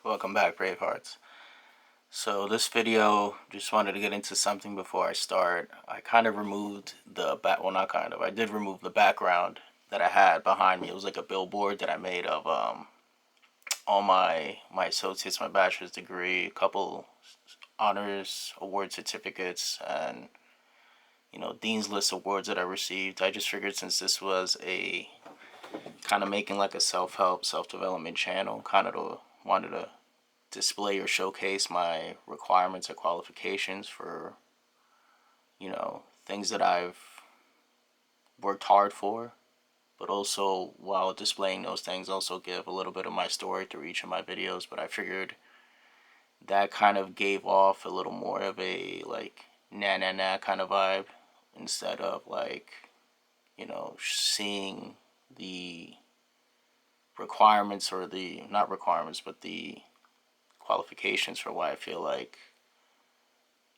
Welcome back, Bravehearts. So this video, just wanted to get into something before I start. I kind of removed well, not kind of, I did remove the background that I had behind me. It was like a billboard that I made of all my associates, my bachelor's degree, a couple honors award certificates, and dean's list awards that I received. I just figured since this was a kind of making like a self-help, self-development channel, wanted to display or showcase my requirements or qualifications for things that I've worked hard for, but also while displaying those things also give a little bit of my story through each of my videos. But I figured that kind of gave off a little more of a like nah nah nah kind of vibe, instead of like seeing the requirements, or the not requirements but the qualifications for why I feel like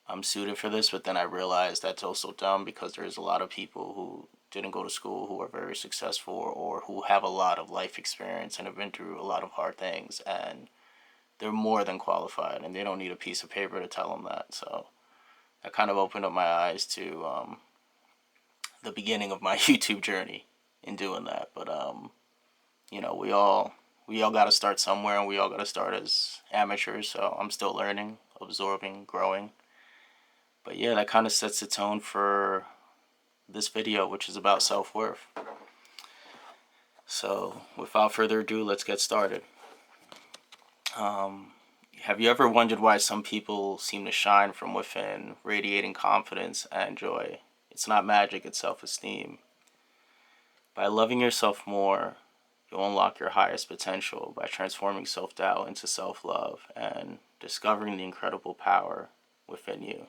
I'm suited for this. But then I realized that's also dumb, because there's a lot of people who didn't go to school who are very successful, or who have a lot of life experience and have been through a lot of hard things, and they're more than qualified, and they don't need a piece of paper to tell them that. So that kind of opened up my eyes to the beginning of my YouTube journey in doing that. But we all got to start somewhere, and we all got to start as amateurs. So I'm still learning, absorbing, growing. But yeah, that kind of sets the tone for this video, which is about self-worth. So without further ado, let's get started. Have you ever wondered why some people seem to shine from within, radiating confidence and joy? It's not magic, it's self-esteem. By loving yourself more, you'll unlock your highest potential by transforming self-doubt into self-love and discovering the incredible power within you.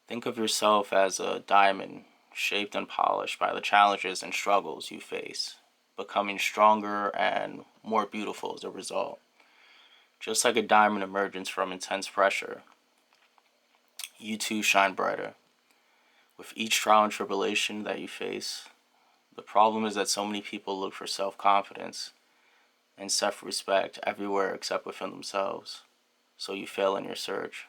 Think of yourself as a diamond, shaped and polished by the challenges and struggles you face, becoming stronger and more beautiful as a result. Just like a diamond emerges from intense pressure, you too shine brighter. With each trial and tribulation that you face, the problem is that so many people look for self-confidence and self-respect everywhere except within themselves, so you fail in your search.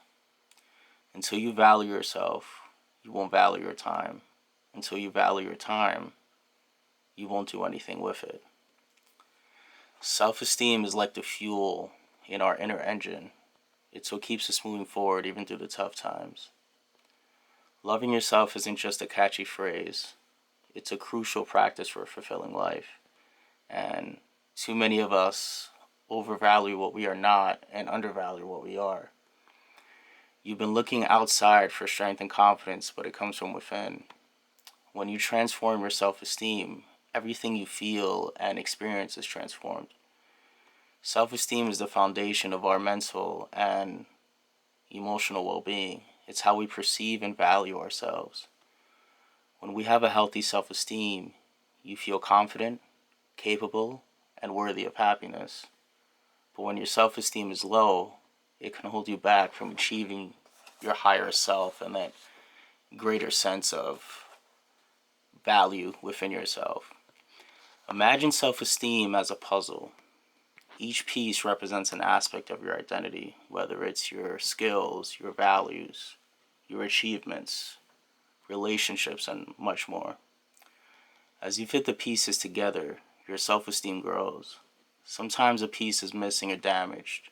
Until you value yourself, you won't value your time. Until you value your time, you won't do anything with it. Self-esteem is like the fuel in our inner engine. It's what keeps us moving forward even through the tough times. Loving yourself isn't just a catchy phrase. It's a crucial practice for a fulfilling life. And too many of us overvalue what we are not and undervalue what we are. You've been looking outside for strength and confidence, but it comes from within. When you transform your self-esteem, everything you feel and experience is transformed. Self-esteem is the foundation of our mental and emotional well-being. It's how we perceive and value ourselves. When we have a healthy self-esteem, you feel confident, capable, and worthy of happiness. But when your self-esteem is low, it can hold you back from achieving your higher self and that greater sense of value within yourself. Imagine self-esteem as a puzzle. Each piece represents an aspect of your identity, whether it's your skills, your values, your achievements, relationships, and much more. As you fit the pieces together, your self-esteem grows. Sometimes a piece is missing or damaged,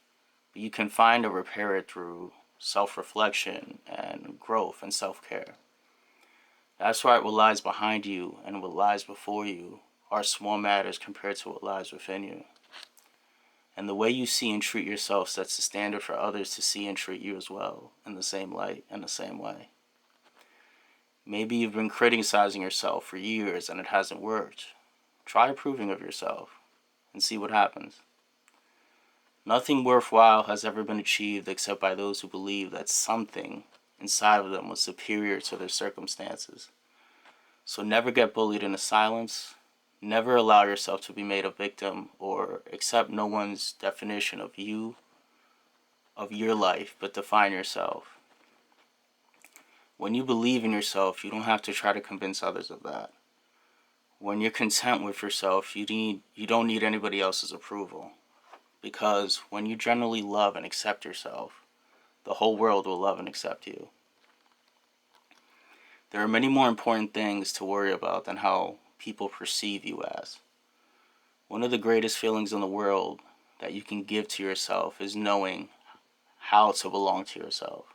but you can find or repair it through self-reflection and growth and self-care. That's right, what lies behind you and what lies before you are small matters compared to what lies within you. And the way you see and treat yourself sets the standard for others to see and treat you as well, in the same light and the same way. Maybe you've been criticizing yourself for years and it hasn't worked. Try approving of yourself and see what happens. Nothing worthwhile has ever been achieved except by those who believe that something inside of them was superior to their circumstances. So never get bullied into silence. Never allow yourself to be made a victim or accept no one's definition of you, of your life, but define yourself. When you believe in yourself, you don't have to try to convince others of that. When you're content with yourself, you don't need anybody else's approval. because when you generally love and accept yourself, the whole world will love and accept you. There are many more important things to worry about than how people perceive you as. One of the greatest feelings in the world that you can give to yourself is knowing how to belong to yourself.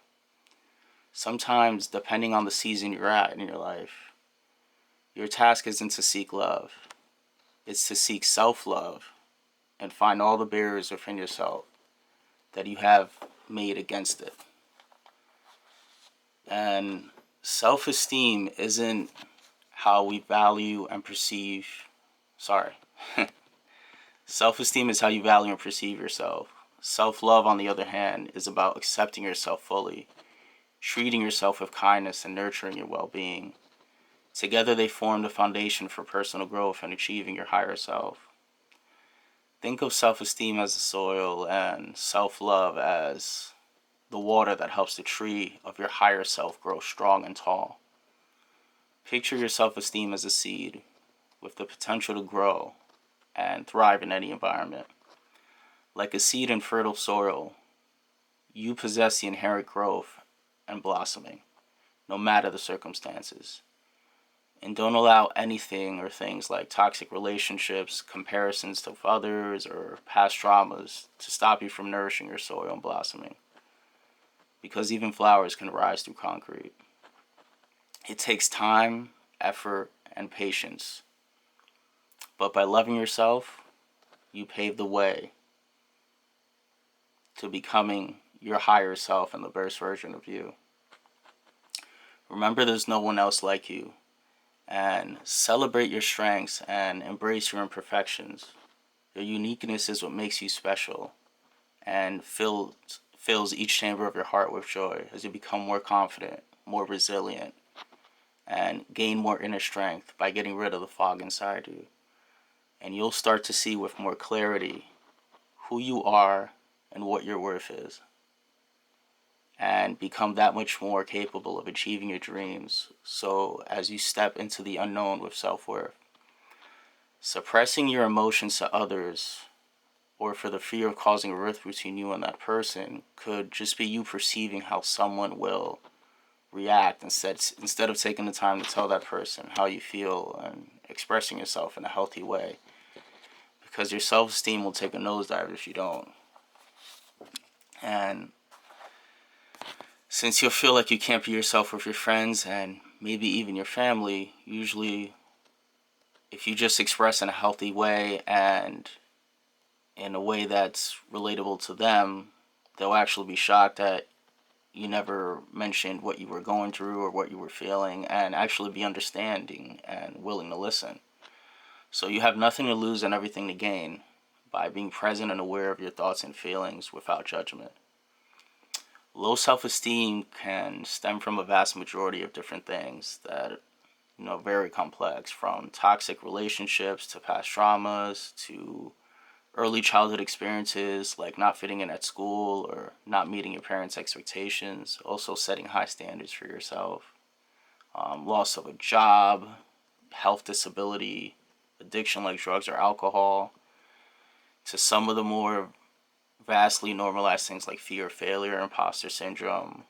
Sometimes, depending on the season you're at in your life, your task isn't to seek love. It's to seek self-love and find all the barriers within yourself that you have made against it. And self-esteem isn't how we value and perceive, sorry. Self-esteem is how you value and perceive yourself. Self-love, on the other hand, is about accepting yourself fully, treating yourself with kindness, and nurturing your well-being. Together they form the foundation for personal growth and achieving your higher self. Think of self-esteem as the soil and self-love as the water that helps the tree of your higher self grow strong and tall. Picture your self-esteem as a seed with the potential to grow and thrive in any environment. Like a seed in fertile soil, you possess the inherent growth and blossoming, no matter the circumstances. And don't allow anything or things like toxic relationships, comparisons to others, or past traumas to stop you from nourishing your soil and blossoming. Because even flowers can rise through concrete. It takes time, effort, and patience. But by loving yourself, you pave the way to becoming your higher self and the best version of you. Remember, there's no one else like you. And celebrate your strengths and embrace your imperfections. Your uniqueness is what makes you special and fills each chamber of your heart with joy as you become more confident, more resilient, and gain more inner strength by getting rid of the fog inside you. And you'll start to see with more clarity who you are and what your worth is, and become that much more capable of achieving your dreams. So as you step into the unknown with self-worth, suppressing your emotions to others or for the fear of causing a rift between you and that person could just be you perceiving how someone will react instead of taking the time to tell that person how you feel and expressing yourself in a healthy way, because your self-esteem will take a nosedive if you don't. And since you'll feel like you can't be yourself with your friends and maybe even your family, usually if you just express in a healthy way and in a way that's relatable to them, they'll actually be shocked that you never mentioned what you were going through or what you were feeling, and actually be understanding and willing to listen. So you have nothing to lose and everything to gain by being present and aware of your thoughts and feelings without judgment. Low self-esteem can stem from a vast majority of different things that, very complex, from toxic relationships to past traumas to early childhood experiences like not fitting in at school or not meeting your parents' expectations, also setting high standards for yourself, loss of a job, health disability, addiction like drugs or alcohol, to some of the more vastly normalized things like fear of failure, imposter syndrome,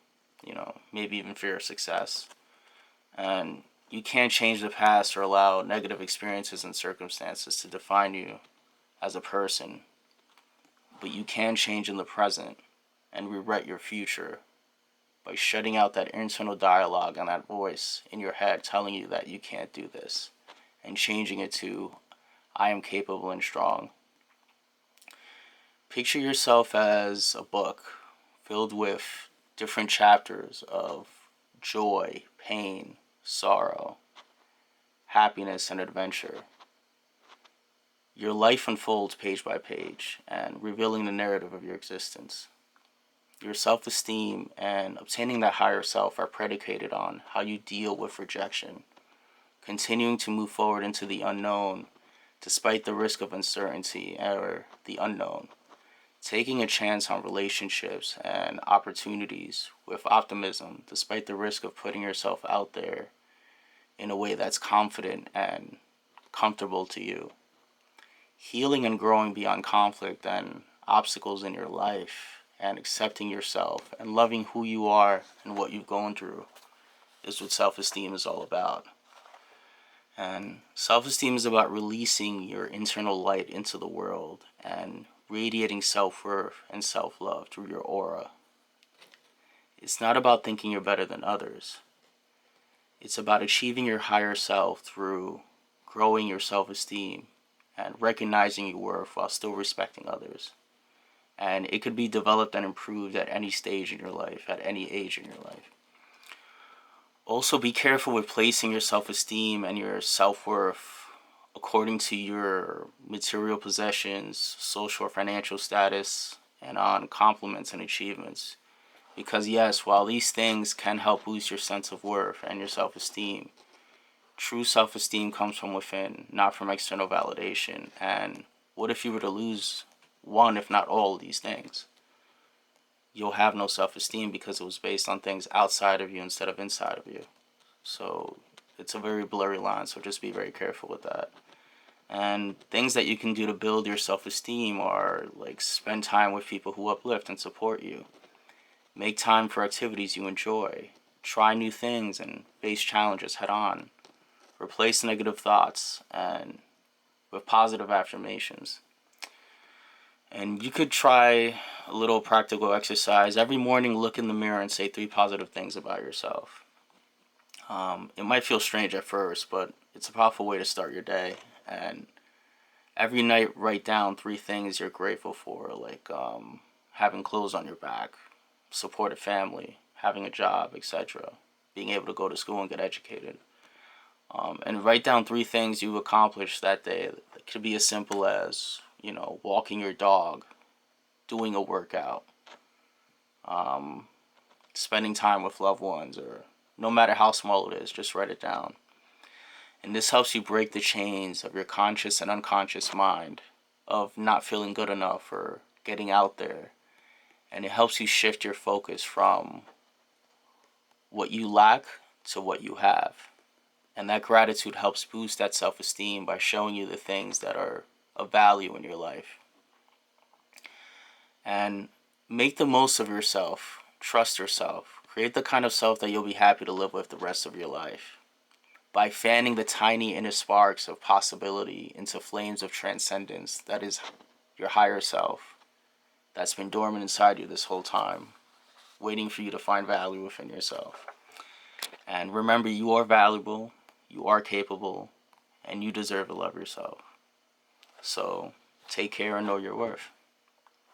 maybe even fear of success. And you can't change the past or allow negative experiences and circumstances to define you as a person, but you can change in the present and rewrite your future by shutting out that internal dialogue and that voice in your head telling you that you can't do this, and changing it to, I am capable and strong. Picture yourself as a book filled with different chapters of joy, pain, sorrow, happiness, and adventure. Your life unfolds page by page and revealing the narrative of your existence. Your self-esteem and obtaining that higher self are predicated on how you deal with rejection, continuing to move forward into the unknown despite the risk of uncertainty or the unknown, taking a chance on relationships and opportunities with optimism despite the risk of putting yourself out there in a way that's confident and comfortable to you. Healing and growing beyond conflict and obstacles in your life and accepting yourself and loving who you are and what you've gone through is what self-esteem is all about. And self-esteem is about releasing your internal light into the world and radiating self-worth and self-love through your aura. It's not about thinking you're better than others. It's about achieving your higher self through growing your self-esteem and recognizing your worth while still respecting others. And it could be developed and improved at any stage in your life, at any age in your life. Also, be careful with placing your self-esteem and your self-worth according to your material possessions, social or financial status, and on compliments and achievements. Because yes, while these things can help boost your sense of worth and your self-esteem, true self-esteem comes from within, not from external validation. And what if you were to lose one, if not all, of these things? You'll have no self-esteem because it was based on things outside of you instead of inside of you. So it's a very blurry line, so just be very careful with that. And things that you can do to build your self-esteem are like spend time with people who uplift and support you. Make time for activities you enjoy. Try new things and face challenges head on. Replace negative thoughts and with positive affirmations. And you could try a little practical exercise. Every morning, look in the mirror and say 3 positive things about yourself. It might feel strange at first, but it's a powerful way to start your day. And every night, write down 3 things you're grateful for, like having clothes on your back, supportive family, having a job, etc. Being able to go to school and get educated. And write down 3 things you accomplished that day. It could be as simple as, walking your dog, doing a workout, spending time with loved ones, or no matter how small it is, just write it down. And this helps you break the chains of your conscious and unconscious mind of not feeling good enough or getting out there. And it helps you shift your focus from what you lack to what you have. And that gratitude helps boost that self-esteem by showing you the things that are of value in your life. And make the most of yourself. Trust yourself. Create the kind of self that you'll be happy to live with the rest of your life. By fanning the tiny inner sparks of possibility into flames of transcendence that is your higher self that's been dormant inside you this whole time, waiting for you to find value within yourself. And remember, you are valuable, you are capable, and you deserve to love yourself. So take care and know your worth.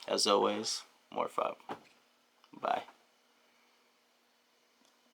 As always, more fun.